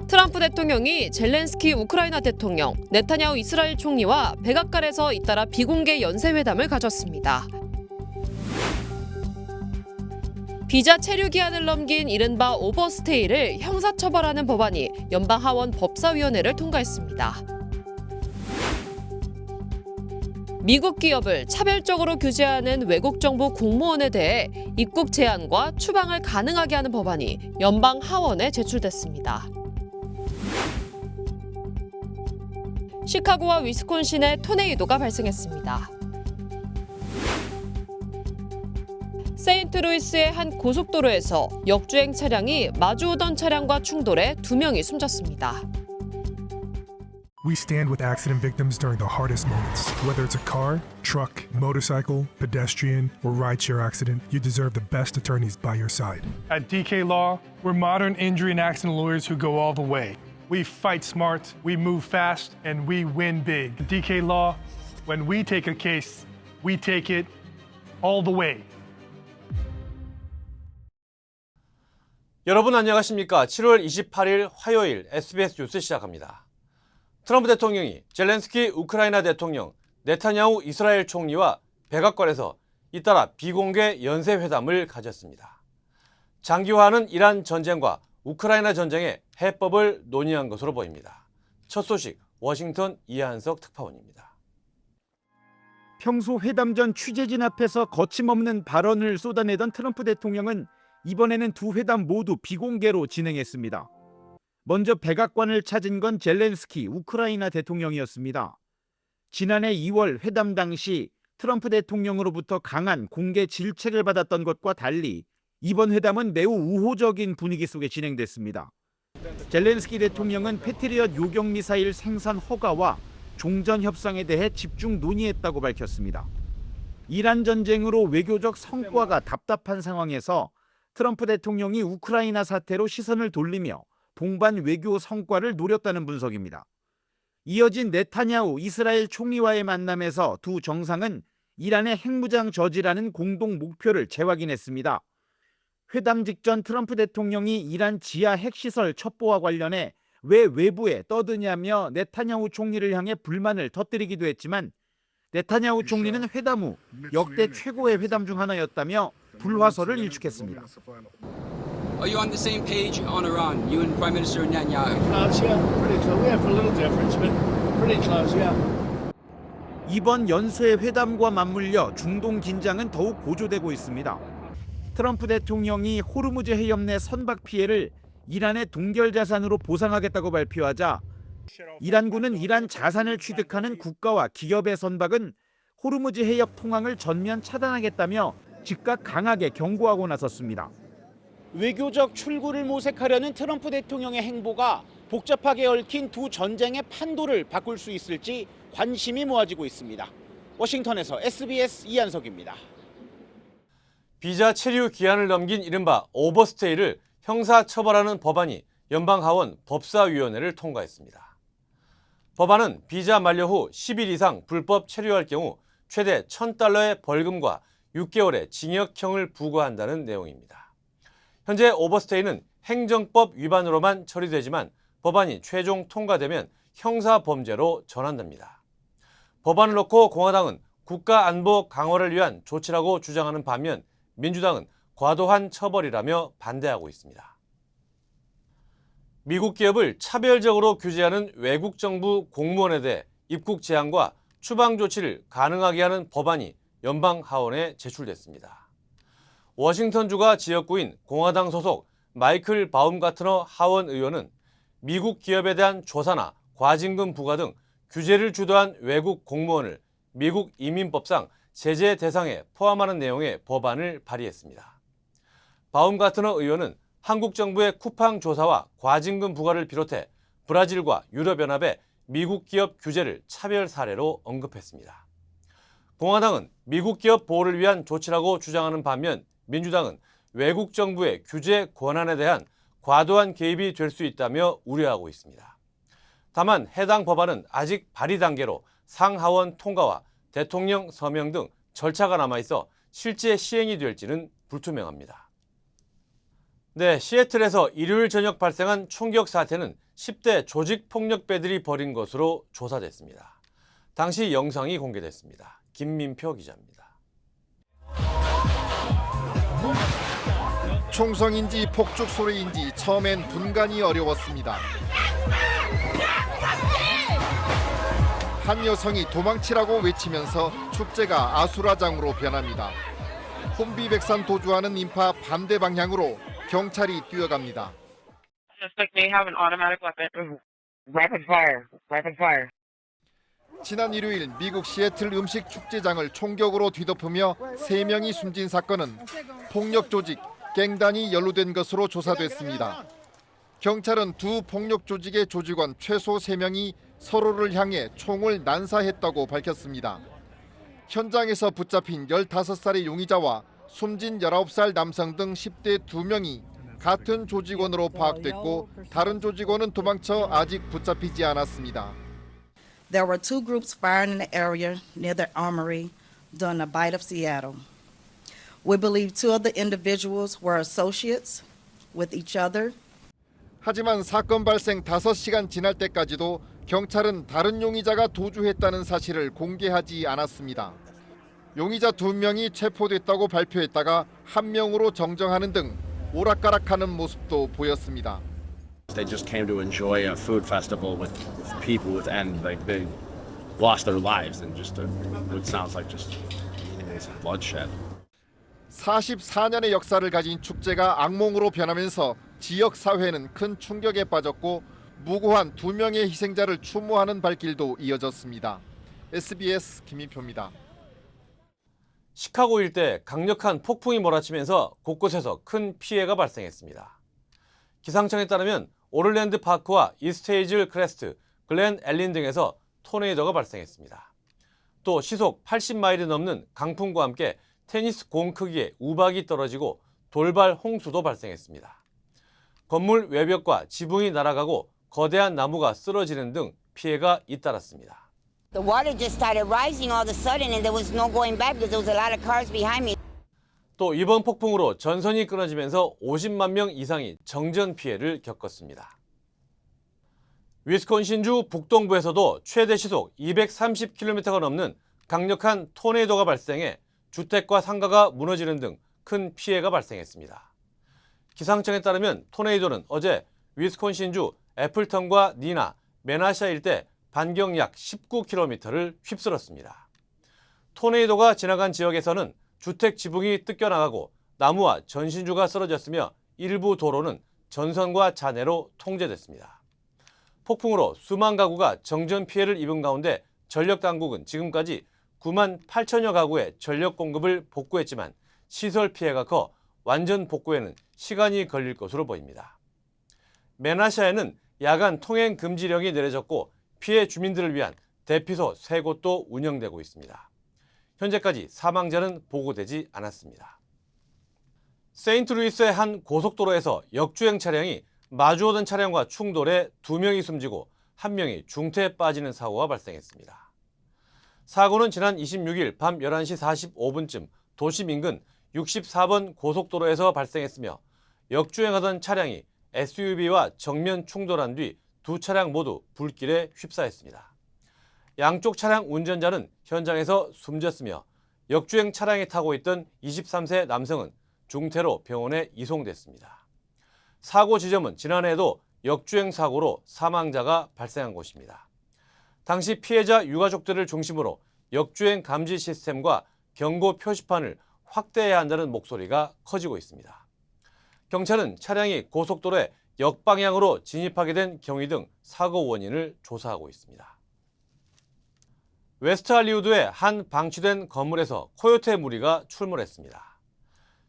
트럼프 대통령이 젤렌스키 우크라이나 대통령, 네타냐후 이스라엘 총리와 백악관에서 잇따라 비공개 연쇄회담을 가졌습니다. 비자 체류 기한을 넘긴 이른바 오버스테이를 형사처벌하는 법안이 연방하원 법사위원회를 통과했습니다. 미국 기업을 차별적으로 규제하는 외국 정부 공무원에 대해 입국 제한과 추방을 가능하게 하는 법안이 연방 하원에 제출됐습니다. 시카고와 위스콘신에 토네이도가 발생했습니다. 세인트루이스의 한 고속도로에서 역주행 차량이 마주오던 차량과 충돌해 2명이 숨졌습니다. We stand with accident victims during the hardest moments. Whether it's a car, truck, motorcycle, pedestrian, or rideshare accident, you deserve the best attorneys by your side. At DK Law, we're modern injury and accident lawyers who go all the way. We fight smart, we move fast, and we win big. At DK Law, when we take a case, we take it all the way. 여러분 안녕하십니까? 7월 28일 화요일 SBS 뉴스 시작합니다. 트럼프 대통령이 젤렌스키 우크라이나 대통령, 네타냐후 이스라엘 총리와 백악관에서 잇따라 비공개 연쇄회담을 가졌습니다. 장기화하는 이란 전쟁과 우크라이나 전쟁의 해법을 논의한 것으로 보입니다. 첫 소식 워싱턴 이한석 특파원입니다. 평소 회담 전 취재진 앞에서 거침없는 발언을 쏟아내던 트럼프 대통령은 이번에는 두 회담 모두 비공개로 진행했습니다. 먼저 백악관을 찾은 건 젤렌스키 우크라이나 대통령이었습니다. 지난해 2월 회담 당시 트럼프 대통령으로부터 강한 공개 질책을 받았던 것과 달리 이번 회담은 매우 우호적인 분위기 속에 진행됐습니다. 젤렌스키 대통령은 패트리엇 요격 미사일 생산 허가와 종전 협상에 대해 집중 논의했다고 밝혔습니다. 이란 전쟁으로 외교적 성과가 답답한 상황에서 트럼프 대통령이 우크라이나 사태로 시선을 돌리며 동반 외교 성과를 노렸다는 분석입니다. 이어진 네타냐후 이스라엘 총리와의 만남에서 두 정상은 이란의 핵무장 저지라는 공동 목표를 재확인했습니다. 회담 직전 트럼프 대통령이 이란 지하 핵시설 첩보와 관련해 왜 외부에 떠드냐며 네타냐후 총리를 향해 불만을 터뜨리기도 했지만 네타냐후 총리는 회담 후 역대 최고의 회담 중 하나였다며 불화설을 일축했습니다. Are you on the same page on Iran, you and Prime Minister Netanyahu? Yeah, pretty close. We have a little difference, but pretty close, yeah. 이번 연쇄 회담과 맞물려 중동 긴장은 더욱 고조되고 있습니다. 트럼프 대통령이 호르무즈 해협 내 선박 피해를 이란의 동결 자산으로 보상하겠다고 발표하자 이란군은 이란 자산을 취득하는 국가와 기업의 선박은 호르무즈 해협 통항을 전면 차단하겠다며 즉각 강하게 경고하고 나섰습니다. 외교적 출구를 모색하려는 트럼프 대통령의 행보가 복잡하게 얽힌 두 전쟁의 판도를 바꿀 수 있을지 관심이 모아지고 있습니다. 워싱턴에서 SBS 이한석입니다. 비자 체류 기한을 넘긴 이른바 오버스테이를 형사처벌하는 법안이 연방하원 법사위원회를 통과했습니다. 법안은 비자 만료 후 10일 이상 불법 체류할 경우 최대 $1,000의 벌금과 6개월의 징역형을 부과한다는 내용입니다. 현재 오버스테이는 행정법 위반으로만 처리되지만 법안이 최종 통과되면 형사범죄로 전환됩니다. 법안을 놓고 공화당은 국가안보 강화를 위한 조치라고 주장하는 반면 민주당은 과도한 처벌이라며 반대하고 있습니다. 미국 기업을 차별적으로 규제하는 외국 정부 공무원에 대해 입국 제한과 추방 조치를 가능하게 하는 법안이 연방 하원에 제출됐습니다. 워싱턴주가 지역구인 공화당 소속 마이클 바움가트너 하원 의원은 미국 기업에 대한 조사나 과징금 부과 등 규제를 주도한 외국 공무원을 미국 이민법상 제재 대상에 포함하는 내용의 법안을 발의했습니다. 바움가트너 의원은 한국 정부의 쿠팡 조사와 과징금 부과를 비롯해 브라질과 유럽연합의 미국 기업 규제를 차별 사례로 언급했습니다. 공화당은 미국 기업 보호를 위한 조치라고 주장하는 반면 민주당은 외국 정부의 규제 권한에 대한 과도한 개입이 될 수 있다며 우려하고 있습니다. 다만 해당 법안은 아직 발의 단계로 상하원 통과와 대통령 서명 등 절차가 남아있어 실제 시행이 될지는 불투명합니다. 네, 시애틀에서 일요일 저녁 발생한 총격 사태는 10대 조직폭력배들이 벌인 것으로 조사됐습니다. 당시 영상이 공개됐습니다. 김민표 기자입니다. 총성인지 폭죽 소리인지 처음엔 분간이 어려웠습니다. 한 여성이 도망치라고 외치면서 축제가 아수라장으로 변합니다. 혼비백산 도주하는 인파 반대 방향으로 경찰이 뛰어갑니다. Suspect may have an automatic weapon. Rapid fire. Rapid fire. 지난 일요일 미국 시애틀 음식 축제장을 총격으로 뒤덮으며 3명이 숨진 사건은 폭력 조직 갱단이 연루된 것으로 조사됐습니다. 경찰은 두 폭력 조직의 조직원 최소 3명이 서로를 향해 총을 난사했다고 밝혔습니다. 현장에서 붙잡힌 15살의 용의자와 숨진 19살 남성 등 10대 2명이 같은 조직원으로 파악됐고 다른 조직원은 도망쳐 아직 붙잡히지 않았습니다. There were two groups firing in the area near the armory during the bite of Seattle. We believe two of the individuals were associates with each other. 하지만 사건 발생 5시간 지날 때까지도 경찰은 다른 용의자가 도주했다는 사실을 공개하지 않았습니다. 용의자 2명이 체포됐다고 발표했다가 1명으로 정정하는 등 오락가락하는 모습도 보였습니다. They just came to enjoy a food festival with people and like they lost their lives and just it sounds like just bloodshed. 44년의 역사를 가진 축제가 악몽으로 변하면서 지역 사회는 큰 충격에 빠졌고 무고한 2명의 희생자를 추모하는 발길도 이어졌습니다. SBS 김민표입니다. 시카고 일대 강력한 폭풍이 몰아치면서 곳곳에서 큰 피해가 발생했습니다. 기상청에 따르면 오를랜드 파크와 이스트헤이즐 크레스트, 글렌 앨린 등에서 토네이도가 발생했습니다. 또 시속 80마일이 넘는 강풍과 함께 테니스 공 크기의 우박이 떨어지고 돌발 홍수도 발생했습니다. 건물 외벽과 지붕이 날아가고 거대한 나무가 쓰러지는 등 피해가 잇따랐습니다. The water just started rising all of a sudden and there was no going back because there was a lot of cars behind me. 또 이번 폭풍으로 전선이 끊어지면서 50만 명 이상이 정전 피해를 겪었습니다. 위스콘신주 북동부에서도 최대 시속 230km가 넘는 강력한 토네이도가 발생해 주택과 상가가 무너지는 등 큰 피해가 발생했습니다. 기상청에 따르면 토네이도는 어제 위스콘신주 애플턴과 니나, 메나샤 일대 반경 약 19km를 휩쓸었습니다. 토네이도가 지나간 지역에서는 주택 지붕이 뜯겨나가고 나무와 전신주가 쓰러졌으며 일부 도로는 전선과 잔해로 통제됐습니다. 폭풍으로 수만 가구가 정전 피해를 입은 가운데 전력당국은 지금까지 9만 8천여 가구의 전력 공급을 복구했지만 시설 피해가 커 완전 복구에는 시간이 걸릴 것으로 보입니다. 메나샤에는 야간 통행 금지령이 내려졌고 피해 주민들을 위한 대피소 3곳도 운영되고 있습니다. 현재까지 사망자는 보고되지 않았습니다. 세인트루이스의 한 고속도로에서 역주행 차량이 마주오던 차량과 충돌해 2명이 숨지고 1명이 중태에 빠지는 사고가 발생했습니다. 사고는 지난 26일 밤 11시 45분쯤 도심 인근 64번 고속도로에서 발생했으며 역주행하던 차량이 SUV와 정면 충돌한 뒤 두 차량 모두 불길에 휩싸였습니다. 양쪽 차량 운전자는 현장에서 숨졌으며 역주행 차량에 타고 있던 23세 남성은 중태로 병원에 이송됐습니다. 사고 지점은 지난해에도 역주행 사고로 사망자가 발생한 곳입니다. 당시 피해자 유가족들을 중심으로 역주행 감지 시스템과 경고 표시판을 확대해야 한다는 목소리가 커지고 있습니다. 경찰은 차량이 고속도로에 역방향으로 진입하게 된 경위 등 사고 원인을 조사하고 있습니다. 웨스트 할리우드의 한 방치된 건물에서 코요테 무리가 출몰했습니다.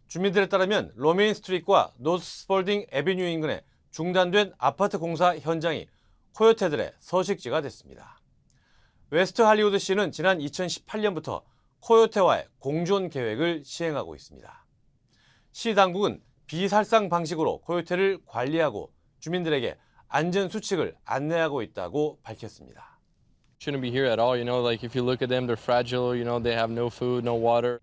주민들에 따르면 로메인 스트리트와 노스 스폴딩 애비뉴 인근의 중단된 아파트 공사 현장이 코요테들의 서식지가 됐습니다. 웨스트 할리우드시는 지난 2018년부터 코요테와의 공존 계획을 시행하고 있습니다. 시 당국은 비살상 방식으로 코요테를 관리하고 주민들에게 안전 수칙을 안내하고 있다고 밝혔습니다. Shouldn't be here at all, like if you look at them, they're fragile, they have no food, no water.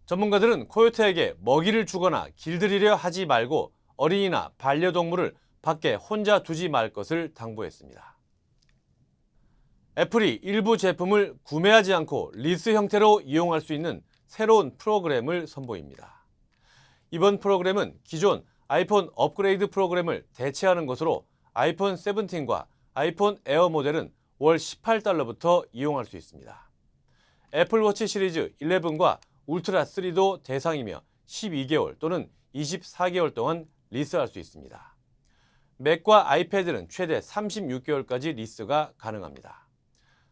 전문가들은 코요테에게 먹이를 주거나 길들이려 하지 말고 어린이나 반려동물을 밖에 혼자 두지 말 것을 당부했습니다. 애플이 일부 제품을 구매하지 않고 리스 형태로 이용할 수 있는 새로운 프로그램을 선보입니다. 이번 프로그램은 기존 아이폰 업그레이드 프로그램을 대체하는 것으로 아이폰 17과 아이폰 에어 모델은 월 18달러부터 이용할 수 있습니다. 애플워치 시리즈 11과 울트라 3도 대상이며 12개월 또는 24개월 동안 리스할 수 있습니다. 맥과 아이패드는 최대 36개월까지 리스가 가능합니다.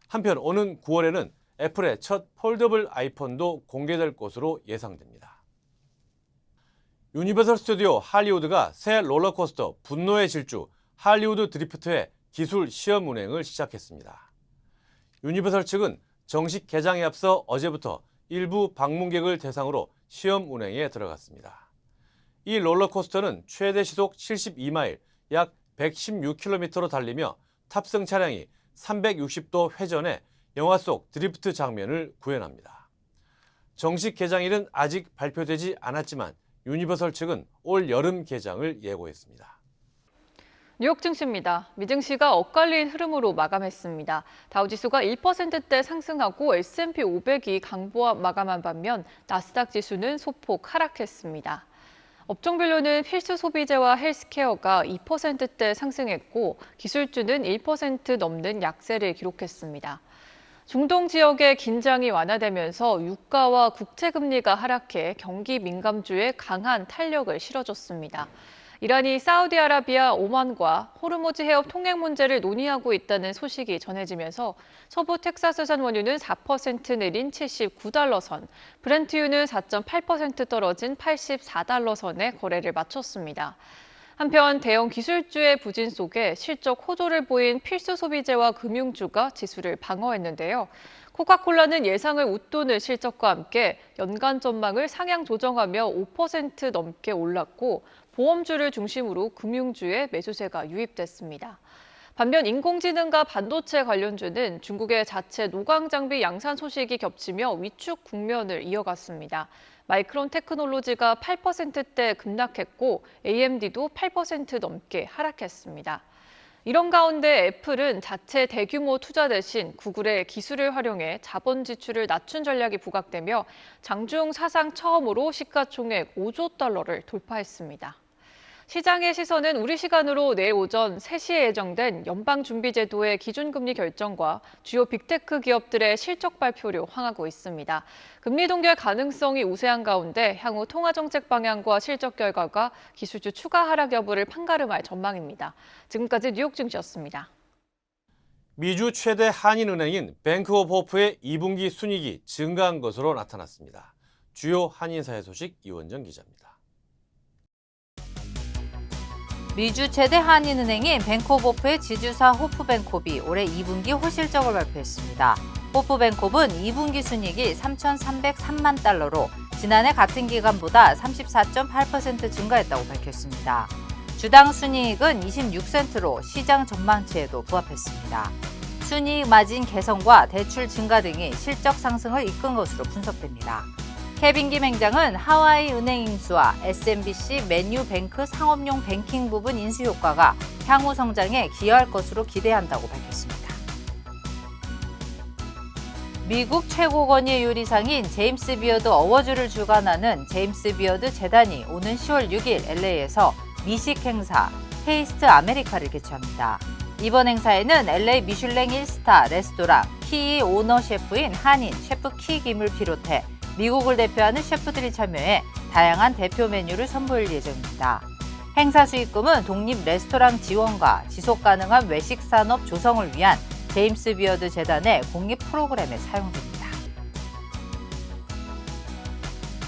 한편 오는 9월에는 애플의 첫 폴더블 아이폰도 공개될 것으로 예상됩니다. 유니버설 스튜디오 할리우드가 새 롤러코스터 분노의 질주 할리우드 드리프트의 기술 시험 운행을 시작했습니다. 유니버설 측은 정식 개장에 앞서 어제부터 일부 방문객을 대상으로 시험 운행에 들어갔습니다. 이 롤러코스터는 최대 시속 72마일, 약 116km로 달리며 탑승 차량이 360도 회전해 영화 속 드리프트 장면을 구현합니다. 정식 개장일은 아직 발표되지 않았지만 유니버설 측은 올 여름 개장을 예고했습니다. 뉴욕 증시입니다. 미증시가 엇갈린 흐름으로 마감했습니다. 다우지수가 1%대 상승하고 S&P 500이 강보합 마감한 반면 나스닥 지수는 소폭 하락했습니다. 업종별로는 필수 소비재와 헬스케어가 2%대 상승했고 기술주는 1% 넘는 약세를 기록했습니다. 중동 지역의 긴장이 완화되면서 유가와 국채금리가 하락해 경기 민감주에 강한 탄력을 실어줬습니다. 이란이 사우디아라비아, 오만과 호르무즈 해협 통행 문제를 논의하고 있다는 소식이 전해지면서 서부 텍사스산 원유는 4% 내린 79달러 선, 브렌트유는 4.8% 떨어진 84달러 선에 거래를 마쳤습니다. 한편 대형 기술주의 부진 속에 실적 호조를 보인 필수 소비재와 금융주가 지수를 방어했는데요. 코카콜라는 예상을 웃도는 실적과 함께 연간 전망을 상향 조정하며 5% 넘게 올랐고 보험주를 중심으로 금융주에 매수세가 유입됐습니다. 반면 인공지능과 반도체 관련주는 중국의 자체 노광 장비 양산 소식이 겹치며 위축 국면을 이어갔습니다. 마이크론 테크놀로지가 8%대 급락했고 AMD도 8% 넘게 하락했습니다. 이런 가운데 애플은 자체 대규모 투자 대신 구글의 기술을 활용해 자본 지출을 낮춘 전략이 부각되며 장중 사상 처음으로 시가총액 5조 달러를 돌파했습니다. 시장의 시선은 우리 시간으로 내일 오전 3시에 예정된 연방준비제도의 기준금리 결정과 주요 빅테크 기업들의 실적 발표로 향하고 있습니다. 금리 동결 가능성이 우세한 가운데 향후 통화정책 방향과 실적 결과가 기술주 추가 하락 여부를 판가름할 전망입니다. 지금까지 뉴욕 증시였습니다. 미주 최대 한인은행인 뱅크 오브 호프의 2분기 순이익이 증가한 것으로 나타났습니다. 주요 한인사회 소식 이원정 기자입니다. 미주 최대 한인은행인 뱅크 오브 호프의 지주사 호프뱅콥이 올해 2분기 호실적을 발표했습니다. 호프뱅콥은 2분기 순이익이 3,303만 달러로 지난해 같은 기간보다 34.8% 증가했다고 밝혔습니다. 주당 순이익은 26센트로 시장 전망치에도 부합했습니다. 순이익 마진 개선과 대출 증가 등이 실적 상승을 이끈 것으로 분석됩니다. 케빈 김 행장은 하와이 은행 인수와 SMBC 맨유뱅크 상업용 뱅킹 부분 인수 효과가 향후 성장에 기여할 것으로 기대한다고 밝혔습니다. 미국 최고 권위의 요리상인 제임스 비어드 어워즈를 주관하는 제임스 비어드 재단이 오는 10월 6일 LA에서 미식 행사 테이스트 아메리카를 개최합니다. 이번 행사에는 LA 미슐랭 1스타 레스토랑 키 오너 셰프인 한인 셰프 키 김을 비롯해 미국을 대표하는 셰프들이 참여해 다양한 대표 메뉴를 선보일 예정입니다. 행사 수익금은 독립 레스토랑 지원과 지속 가능한 외식 산업 조성을 위한 제임스 비어드 재단의 공익 프로그램에 사용됩니다.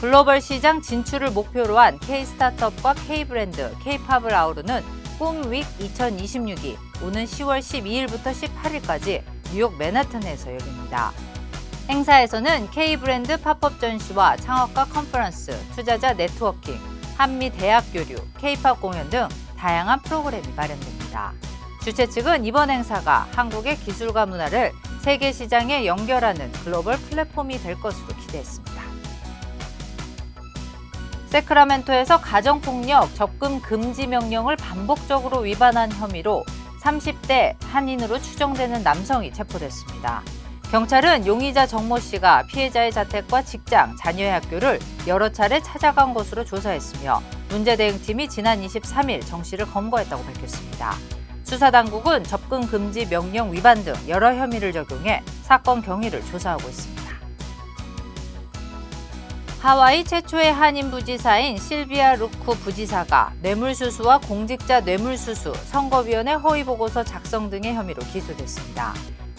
글로벌 시장 진출을 목표로 한 K-스타트업과 K-브랜드, K-팝을 아우르는 꿈윅 2026이 오는 10월 12일부터 18일까지 뉴욕 맨하튼에서 열립니다. 행사에서는 K-브랜드 팝업 전시와 창업가 컨퍼런스, 투자자 네트워킹, 한미 대학 교류, K-팝 공연 등 다양한 프로그램이 마련됩니다. 주최 측은 이번 행사가 한국의 기술과 문화를 세계 시장에 연결하는 글로벌 플랫폼이 될 것으로 기대했습니다. 세크라멘토에서 가정폭력 접근 금지 명령을 반복적으로 위반한 혐의로 30대 한인으로 추정되는 남성이 체포됐습니다. 경찰은 용의자 정모 씨가 피해자의 자택과 직장, 자녀의 학교를 여러 차례 찾아간 것으로 조사했으며 문제대응팀이 지난 23일 정 씨를 검거했다고 밝혔습니다. 수사당국은 접근 금지 명령 위반 등 여러 혐의를 적용해 사건 경위를 조사하고 있습니다. 하와이 최초의 한인 부지사인 실비아 루쿠 부지사가 뇌물수수와 공직자 뇌물수수, 선거위원회 허위보고서 작성 등의 혐의로 기소됐습니다.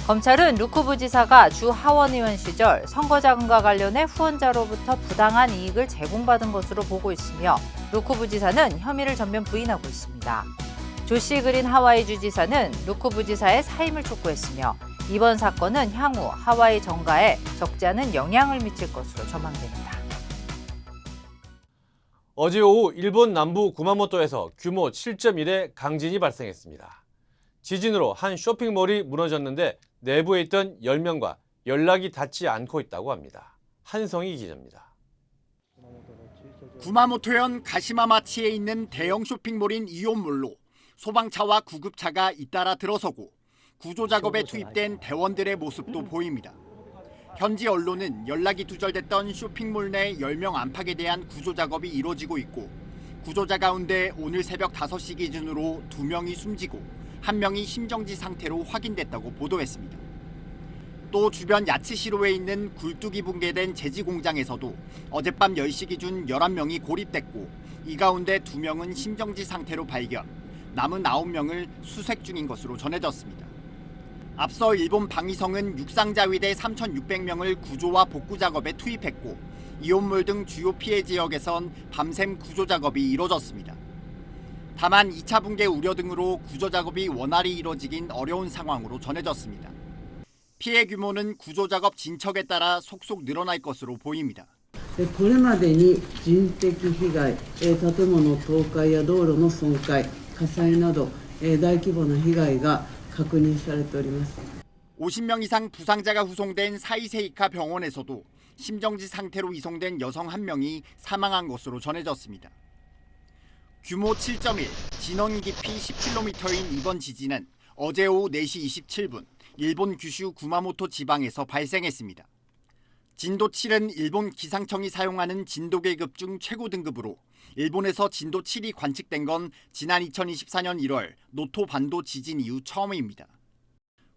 검찰은 루쿠 부지사가 주 하원의원 시절 선거자금과 관련해 후원자로부터 부당한 이익을 제공받은 것으로 보고 있으며 루쿠 부지사는 혐의를 전면 부인하고 있습니다. 조시 그린 하와이 주지사는 루쿠 부지사의 사임을 촉구했으며 이번 사건은 향후 하와이 정가에 적지 않은 영향을 미칠 것으로 전망됩니다. 어제 오후 일본 남부 구마모토에서 규모 7.1의 강진이 발생했습니다. 지진으로 한 쇼핑몰이 무너졌는데 내부에 있던 10명과 연락이 닿지 않고 있다고 합니다. 한성희 기자입니다. 구마모토현 가시마마치에 있는 대형 쇼핑몰인 이온몰로 소방차와 구급차가 잇따라 들어서고 구조작업에 투입된 대원들의 모습도 보입니다. 현지 언론은 연락이 두절됐던 쇼핑몰 내 10명 안팎에 대한 구조작업이 이루어지고 있고 구조자 가운데 오늘 새벽 5시 기준으로 2명이 숨지고 1명이 심정지 상태로 확인됐다고 보도했습니다. 또 주변 야츠시로에 있는 굴뚝이 붕괴된 제지 공장에서도 어젯밤 10시 기준 11명이 고립됐고 이 가운데 2명은 심정지 상태로 발견, 남은 9명을 수색 중인 것으로 전해졌습니다. 앞서 일본 방위성은 육상자위대 3,600명을 구조와 복구 작업에 투입했고 이온몰 등 주요 피해 지역에선 밤샘 구조 작업이 이뤄졌습니다. 다만 2차 붕괴 우려 등으로 구조 작업이 원활히 이뤄지긴 어려운 상황으로 전해졌습니다. 피해 규모는 구조 작업 진척에 따라 속속 늘어날 것으로 보입니다. これまでに人的被害、建物倒壊や道路の損壊、火災など大規模な被害が確認されております。 50명 이상 부상자가 후송된 사이세이카 병원에서도 심정지 상태로 이송된 여성 1명이 사망한 것으로 전해졌습니다. 규모 7.1, 진원 깊이 10km인 이번 지진은 어제 오후 4시 27분 일본 규슈 구마모토 지방에서 발생했습니다. 진도 7은 일본 기상청이 사용하는 진도 계급 중 최고 등급으로 일본에서 진도 7이 관측된 건 지난 2024년 1월 노토 반도 지진 이후 처음입니다.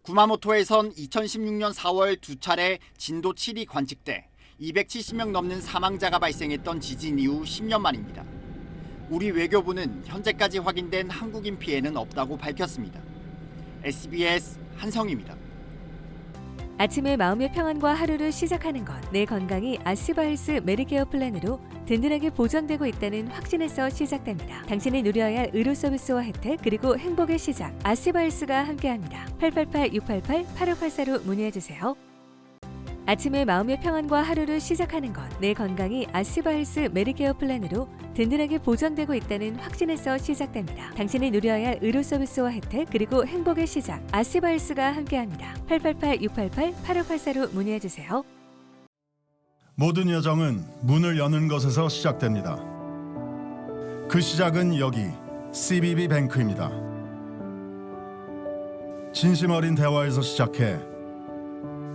구마모토에선 2016년 4월 2차례 진도 7이 관측돼 270명 넘는 사망자가 발생했던 지진 이후 10년 만입니다. 우리 외교부는 현재까지 확인된 한국인 피해는 없다고 밝혔습니다. SBS 한성희입니다. 아침에 마음의 평안과 하루를 시작하는 것, 내 건강이 아스바헬스 메디케어 플랜으로 든든하게 보장되고 있다는 확신에서 시작됩니다. 당신이 누려야 할 의료 서비스와 혜택 그리고 행복의 시작, 아스바헬스가 함께합니다. 888-688-8584로 문의해주세요. 아침에 마음의 평안과 하루를 시작하는 것, 내 건강이 아스바헬스 메디케어 플랜으로 든든하게 보장되고 있다는 확신에서 시작됩니다. 당신이 누려야 할 의료 서비스와 혜택 그리고 행복의 시작, 아스바헬스가 함께합니다. 888-688-8584로 문의해주세요. 모든 여정은 문을 여는 것에서 시작됩니다. 그 시작은 여기 CBB 뱅크입니다. 진심 어린 대화에서 시작해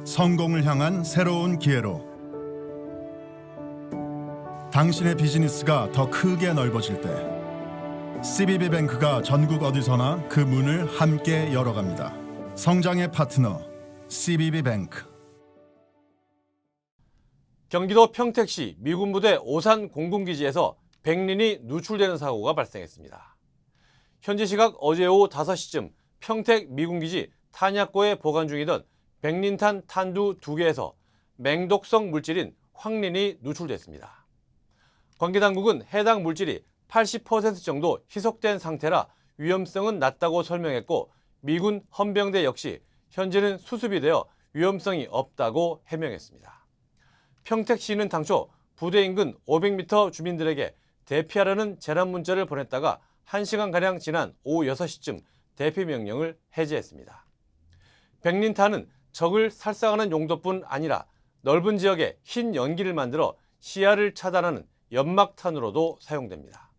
성공을 향한 새로운 기회로 당신의 비즈니스가 더 크게 넓어질 때 CBB 뱅크가 전국 어디서나 그 문을 함께 열어갑니다. 성장의 파트너 CBB 뱅크. 경기도 평택시 미군 부대 오산 공군기지에서 백린이 누출되는 사고가 발생했습니다. 현지 시각 어제 오후 5시쯤 평택 미군기지 탄약고에 보관 중이던 백린탄 탄두 2개에서 맹독성 물질인 황린이 누출됐습니다. 관계당국은 해당 물질이 80% 정도 희석된 상태라 위험성은 낮다고 설명했고 미군 헌병대 역시 현재는 수습이 되어 위험성이 없다고 해명했습니다. 평택시는 당초 부대 인근 500m 주민들에게 대피하라는 재난 문자를 보냈다가 1시간가량 지난 오후 6시쯤 대피 명령을 해제했습니다. 백린탄은 적을 살상하는 용도뿐 아니라 넓은 지역에 흰 연기를 만들어 시야를 차단하는 연막탄으로도 사용됩니다.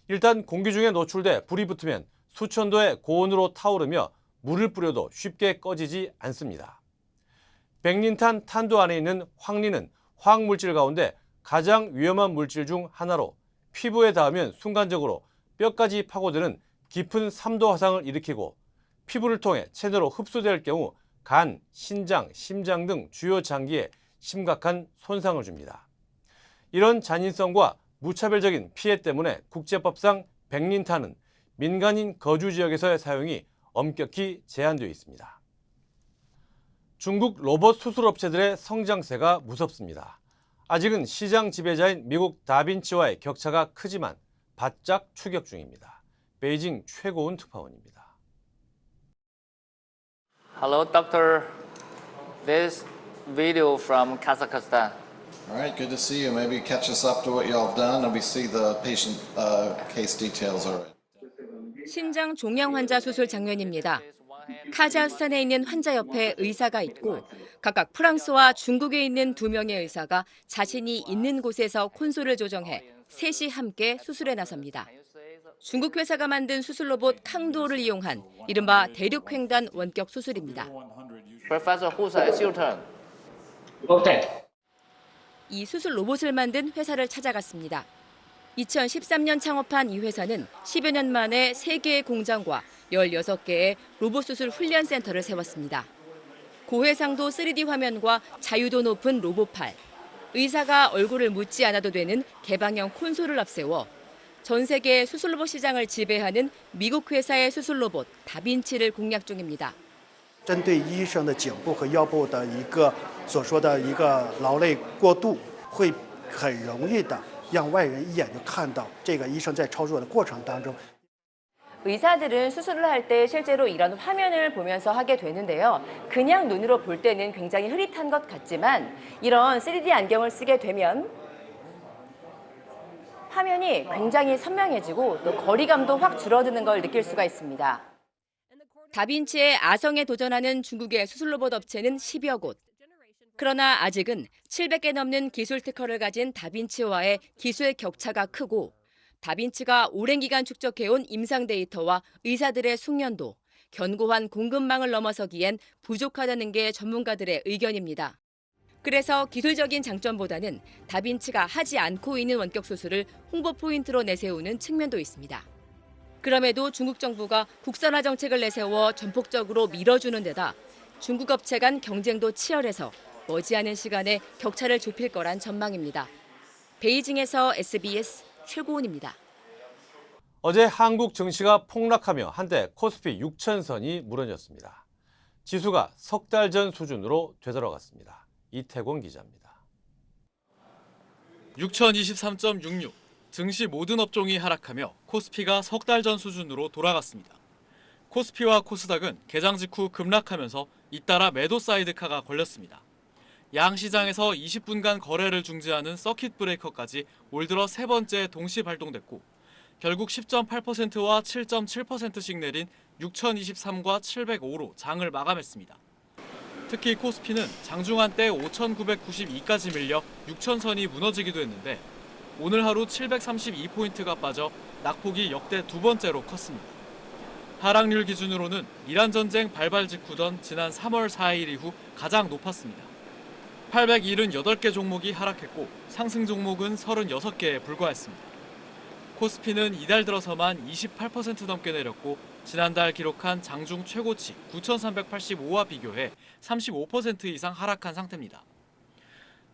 일단 공기 중에 노출돼 불이 붙으면 수천 도의 고온으로 타오르며 물을 뿌려도 쉽게 꺼지지 않습니다. 백린탄 탄두 안에 있는 황린은 화학물질 가운데 가장 위험한 물질 중 하나로 피부에 닿으면 순간적으로 뼈까지 파고드는 깊은 3도 화상을 일으키고 피부를 통해 체내로 흡수될 경우 간, 신장, 심장 등 주요 장기에 심각한 손상을 줍니다. 이런 잔인성과 무차별적인 피해 때문에 국제법상 백린탄은 민간인 거주 지역에서의 사용이 엄격히 제한되어 있습니다. 중국 로봇 수술업체들의 성장세가 무섭습니다. 아직은 시장 지배자인 미국 다빈치와의 격차가 크지만 바짝 추격 중입니다. 베이징 최고은 특파원입니다. Hello, doctor. This video from Kazakhstan. All right, good to see you. Maybe catch us up to what y'all have done, and we see the patient case details already. 신장 종양 환자 수술 장면입니다. 카자흐스탄에 있는 환자 옆에 의사가 있고 각각 프랑스와 중국에 있는 2명의 의사가 자신이 있는 곳에서 콘솔을 조정해 셋이 함께 수술에 나섭니다. 중국 회사가 만든 수술 로봇 캉도를 이용한 이른바 대륙횡단 원격 수술입니다. Professor Husa, it's your turn. Okay. 이 수술 로봇을 만든 회사를 찾아갔습니다. 2013년 창업한 이 회사는 10여 년 만에 3개의 공장과 16개의 로봇 수술 훈련 센터를 세웠습니다. 고해상도 3D 화면과 자유도 높은 로봇팔, 의사가 얼굴을 묻지 않아도 되는 개방형 콘솔을 앞세워 전 세계 수술 로봇 시장을 지배하는 미국 회사의 수술 로봇 다빈치를 공략 중입니다. 针对医生的颈部和腰部的一个所说的一个劳累过度，会很容易的让外人一眼就看到这个医生在操作的过程当中。 의사들은 수술을 할 때 실제로 이런 화면을 보면서 하게 되는데요. 그냥 눈으로 볼 때는 굉장히 흐릿한 것 같지만 이런 3D 안경을 쓰게 되면 화면이 굉장히 선명해지고 또 거리감도 확 줄어드는 걸 느낄 수가 있습니다. 다빈치의 아성에 도전하는 중국의 수술 로봇 업체는 10여 곳. 그러나 아직은 700개 넘는 기술 특허를 가진 다빈치와의 기술 격차가 크고 다빈치가 오랜 기간 축적해온 임상 데이터와 의사들의 숙련도, 견고한 공급망을 넘어서기엔 부족하다는 게 전문가들의 의견입니다. 그래서 기술적인 장점보다는 다빈치가 하지 않고 있는 원격 수술을 홍보 포인트로 내세우는 측면도 있습니다. 그럼에도 중국 정부가 국산화 정책을 내세워 전폭적으로 밀어주는 데다 중국 업체 간 경쟁도 치열해서 머지않은 시간에 격차를 좁힐 거란 전망입니다. 베이징에서 SBS 최고은입니다. 어제 한국 증시가 폭락하며 한때 코스피 6,000선이 무너졌습니다. 지수가 석 달 전 수준으로 되돌아갔습니다. 이태곤 기자입니다. 6,023.66, 증시 모든 업종이 하락하며 코스피가 석 달 전 수준으로 돌아갔습니다. 코스피와 코스닥은 개장 직후 급락하면서 잇따라 매도 사이드카가 걸렸습니다. 양 시장에서 20분간 거래를 중지하는 서킷 브레이커까지 올 들어 세 번째 동시 발동됐고 결국 10.8%와 7.7%씩 내린 6,023과 705로 장을 마감했습니다. 특히 코스피는 장중한 때 5,992까지 밀려 6,000선이 무너지기도 했는데 오늘 하루 732포인트가 빠져 낙폭이 역대 두 번째로 컸습니다. 하락률 기준으로는 이란 전쟁 발발 직후던 지난 3월 4일 이후 가장 높았습니다. 878개 종목이 하락했고 상승 종목은 36개에 불과했습니다. 코스피는 이달 들어서만 28% 넘게 내렸고 지난달 기록한 장중 최고치 9,385와 비교해 35% 이상 하락한 상태입니다.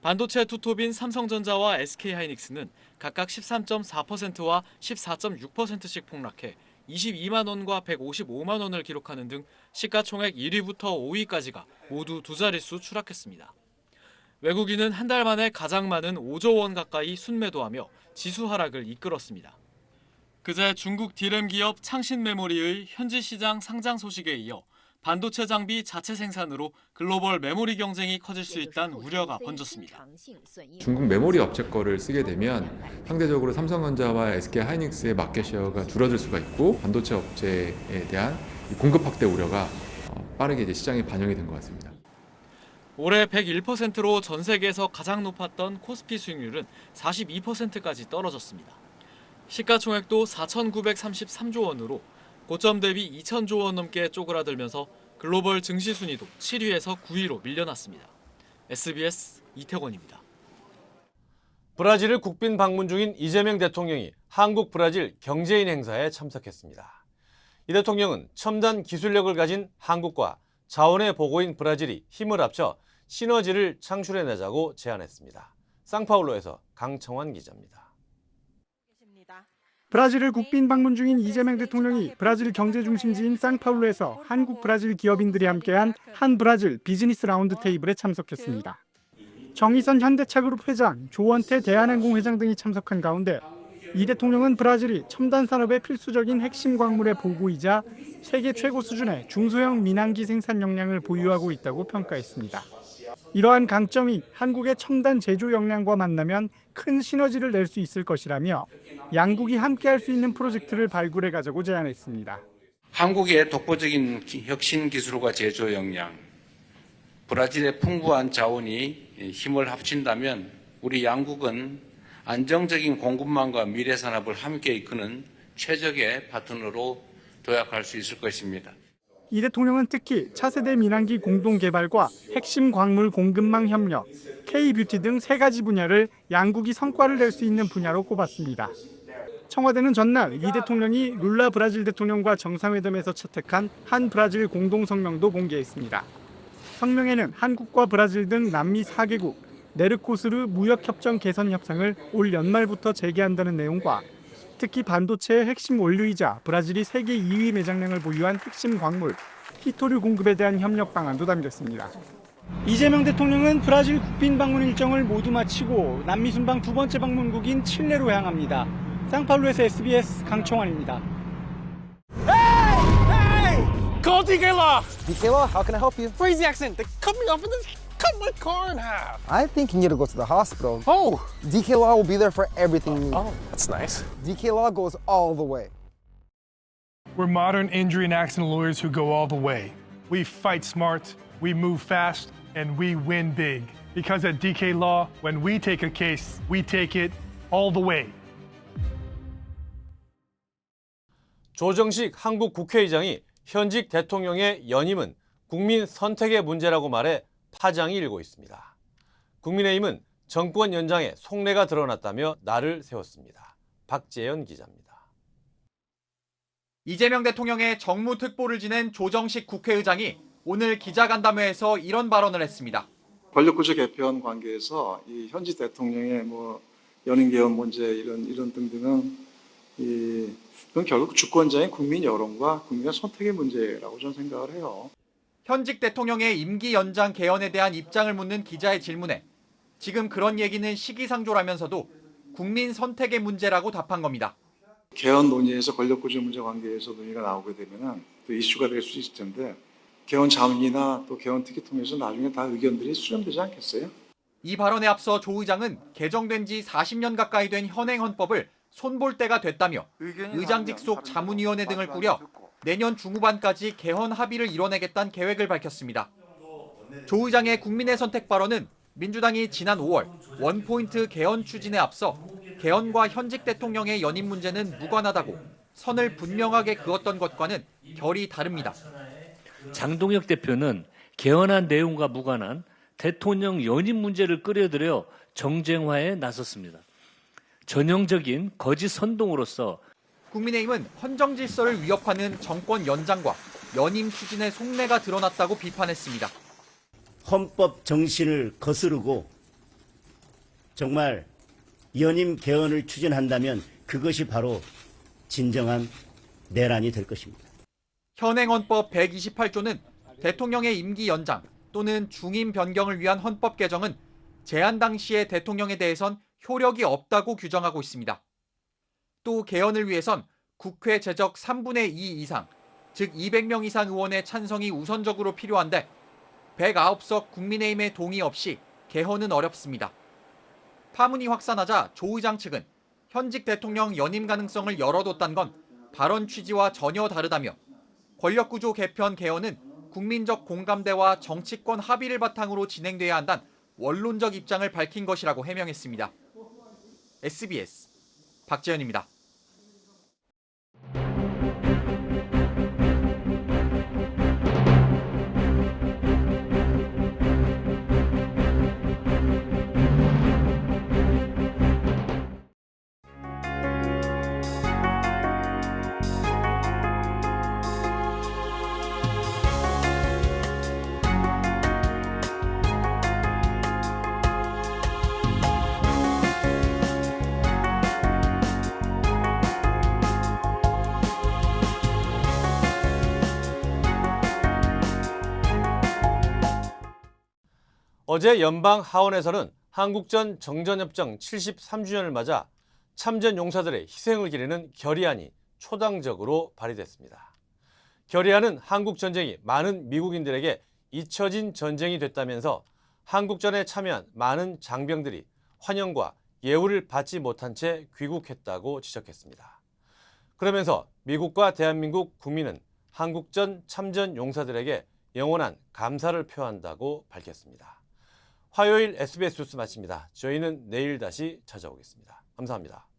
반도체 투톱인 삼성전자와 SK하이닉스는 각각 13.4%와 14.6%씩 폭락해 22만 원과 155만 원을 기록하는 등 시가총액 1위부터 5위까지가 모두 두 자릿수 추락했습니다. 외국인은 한 달 만에 가장 많은 5조 원 가까이 순매도하며 지수 하락을 이끌었습니다. 그제 중국 디램 기업 창신메모리의 현지 시장 상장 소식에 이어 반도체 장비 자체 생산으로 글로벌 메모리 경쟁이 커질 수 있다는 우려가 번졌습니다. 중국 메모리 업체 거를 쓰게 되면 상대적으로 삼성전자와 SK하이닉스의 마켓 셰어가 줄어들 수가 있고 반도체 업체에 대한 공급 확대 우려가 빠르게 이제 시장에 반영이 된 것 같습니다. 올해 101%로 전 세계에서 가장 높았던 코스피 수익률은 42%까지 떨어졌습니다. 시가총액도 4,933조 원으로 고점 대비 2,000조 원 넘게 쪼그라들면서 글로벌 증시 순위도 7위에서 9위로 밀려났습니다. SBS 이태권입니다. 브라질을 국빈 방문 중인 이재명 대통령이 한국 브라질 경제인 행사에 참석했습니다. 이 대통령은 첨단 기술력을 가진 한국과 자원의 보고인 브라질이 힘을 합쳐 시너지를 창출해내자고 제안했습니다. 상파울로에서 강청환 기자입니다. 브라질을 국빈 방문 중인 이재명 대통령이 브라질 경제 중심지인 상파울루에서 한국 브라질 기업인들이 함께한 한 브라질 비즈니스 라운드 테이블에 참석했습니다. 정의선 현대차그룹 회장, 조원태 대한항공 회장 등이 참석한 가운데 이 대통령은 브라질이 첨단 산업의 필수적인 핵심 광물의 보고이자 세계 최고 수준의 중소형 민항기 생산 역량을 보유하고 있다고 평가했습니다. 이러한 강점이 한국의 첨단 제조 역량과 만나면 큰 시너지를 낼 수 있을 것이라며 양국이 함께할 수 있는 프로젝트를 발굴해 가자고 제안했습니다. 한국의 독보적인 혁신 기술과 제조 역량, 브라질의 풍부한 자원이 힘을 합친다면 우리 양국은 안정적인 공급망과 미래 산업을 함께 이끄는 최적의 파트너로 도약할 수 있을 것입니다. 이 대통령은 특히 차세대 민항기 공동 개발과 핵심 광물 공급망 협력, K-뷰티 등 3가지 분야를 양국이 성과를 낼 수 있는 분야로 꼽았습니다. 청와대는 전날 이 대통령이 룰라 브라질 대통령과 정상회담에서 채택한 한 브라질 공동 성명도 공개했습니다. 성명에는 한국과 브라질 등 남미 4개국 네르코스르 무역협정 개선 협상을 올 연말부터 재개한다는 내용과 특히 반도체의 핵심 원료이자 브라질이 세계 2위 매장량을 보유한 핵심 광물 히토류 공급에 대한 협력 방안도 담겼습니다. 이재명 대통령은 브라질 국빈 방문 일정을 모두 마치고 남미 순방 2번째 방문국인 칠레로 향합니다. 상파울루에서 SBS 강청환입니다. Call DK Law. DK Law, how can I help you? Crazy accident. They cut me off and then cut my car in half. I think you need to go to the hospital. Oh. DK Law will be there for everything you need. Oh, that's nice. DK Law goes all the way. We're modern injury and accident lawyers who go all the way. We fight smart, we move fast, and we win big. Because at DK Law, when we take a case, we take it all the way. 조정식 한국 국회의장이 현직 대통령의 연임은 국민 선택의 문제라고 말해 파장이 일고 있습니다. 국민의힘은 정권 연장에 속내가 드러났다며 날을 세웠습니다. 박재현 기자입니다. 이재명 대통령의 정무 특보를 지낸 조정식 국회의장이 오늘 기자간담회에서 이런 발언을 했습니다. 권력구조 개편 관계에서 이 현직 대통령의 연임 개헌 문제 이런 등등은 그건 결국 주권자인 국민 여론과 국민의 선택의 문제라고 저는 생각을 해요. 현직 대통령의 임기 연장 개헌에 대한 입장을 묻는 기자의 질문에 지금 그런 얘기는 시기상조라면서도 국민 선택의 문제라고 답한 겁니다. 개헌 논의에서 권력구조 문제 관계에서 논의가 나오게 되면 또 이슈가 될 수 있을 텐데 개헌 자문이나 또 개헌 특위 통해서 나중에 다 의견들이 수렴되지 않겠어요? 이 발언에 앞서 조 의장은 개정된 지 40년 가까이 된 현행 헌법을 손볼 때가 됐다며 의장직 속 자문위원회 등을 꾸려 내년 중후반까지 개헌 합의를 이뤄내겠다는 계획을 밝혔습니다. 조 의장의 국민의 선택 발언은 민주당이 지난 5월 원포인트 개헌 추진에 앞서 개헌과 현직 대통령의 연임 문제는 무관하다고 선을 분명하게 그었던 것과는 결이 다릅니다. 장동혁 대표는 개헌안 내용과 무관한 대통령 연임 문제를 끌어들여 정쟁화에 나섰습니다. 전형적인 거짓 선동으로서 국민의힘은 헌정 질서를 위협하는 정권 연장과 연임 추진의 속내가 드러났다고 비판했습니다. 헌법 정신을 거스르고 정말 연임 개헌을 추진한다면 그것이 바로 진정한 내란이 될 것입니다. 현행 헌법 128조는 대통령의 임기 연장 또는 중임 변경을 위한 헌법 개정은 제안 당시의 대통령에 대해선 효력이 없다고 규정하고 있습니다. 또 개헌을 위해선 국회 제적 3분의 2 이상, 즉 200명 이상 의원의 찬성이 우선적으로 필요한데 109석 국민의힘의 동의 없이 개헌은 어렵습니다. 파문이 확산하자 조 의장 측은 현직 대통령 연임 가능성을 열어뒀다는 건 발언 취지와 전혀 다르다며 권력구조 개편 개헌은 국민적 공감대와 정치권 합의를 바탕으로 진행돼야 한다는 원론적 입장을 밝힌 것이라고 해명했습니다. SBS 박재현입니다. 어제 연방 하원에서는 한국전 정전협정 73주년을 맞아 참전 용사들의 희생을 기리는 결의안이 초당적으로 발의됐습니다. 결의안은 한국 전쟁이 많은 미국인들에게 잊혀진 전쟁이 됐다면서 한국전에 참여한 많은 장병들이 환영과 예우를 받지 못한 채 귀국했다고 지적했습니다. 그러면서 미국과 대한민국 국민은 한국전 참전 용사들에게 영원한 감사를 표한다고 밝혔습니다. 화요일 SBS 뉴스 마칩니다. 저희는 내일 다시 찾아오겠습니다. 감사합니다.